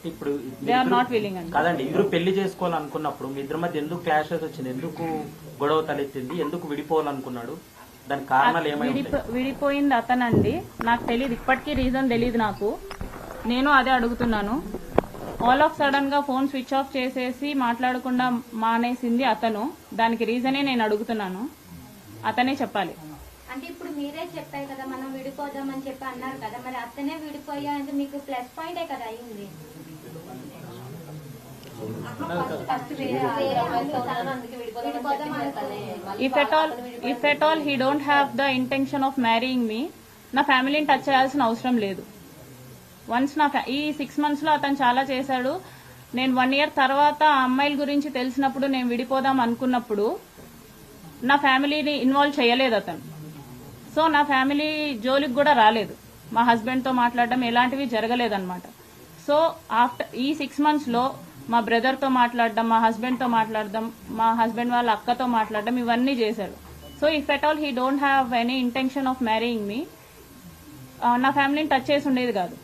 ఇప్పుడు they are not willing అండి. కాదండి, ఇద్దరు పెళ్లి చేసుకోవాలనుకున్నప్పుడు మీ ఇద్దరి మధ్య ఎందుకు క్లాషెస్ వచ్చింది, ఎందుకు గొడవ తలెత్తింది, ఎందుకు విడిపోవాలనుకున్నాడు, దాని కారణాలు ఏమైనా? విడిపోయింది అతనండి, నాకు తెలియదు, ఇప్పటికీ రీజన్ తెలియదు నాకు. నేను అదే అడుగుతున్నాను. ఆల్ ఆఫ్ సడన్ గా ఫోన్ స్విచ్ ఆఫ్ చేసేసి మాట్లాడకుండా మానేసింది అతను. దానికి రీజనే నేను అడుగుతున్నాను, అతనే చెప్పాలి. అంటే ఇప్పుడు మీరే చెప్పారు కదా మనం విడిపోదామని చెప్పి అన్నారు కదా, మరి అతనే విడిపోయా అంటే మీకు ప్లస్ పాయింటే కదా అయింది. If at all he don't have the intention of marrying me, నా ఫ్యామిలీని టచ్ చేయాల్సిన అవసరం లేదు. వన్స్ ఈ 6 months లో అతను చాలా చేశాడు. నేను 1 year తర్వాత ఆ అమ్మాయిల గురించి తెలిసినప్పుడు నేను విడిపోదాం అనుకున్నప్పుడు నా ఫ్యామిలీని ఇన్వాల్వ్ చేయలేదు అతను. సో నా ఫ్యామిలీ జోలికి కూడా రాలేదు. మా హస్బెండ్ తో మాట్లాడడం ఎలాంటివి జరగలేదన్నమాట. సో ఆఫ్టర్ ఈ 6 months లో మా బ్రదర్ తో మాట్లాడడం, మా హస్బెండ్ తో మాట్లాడడం, మా హస్బెండ్ వాళ్ళ అక్కతో మాట్లాడడం, ఇవన్నీ చేశాడు. So if at all he don't have any intention of marrying me, నా ఫ్యామిలీని టచ్ చేసి ఉండేది కాదు.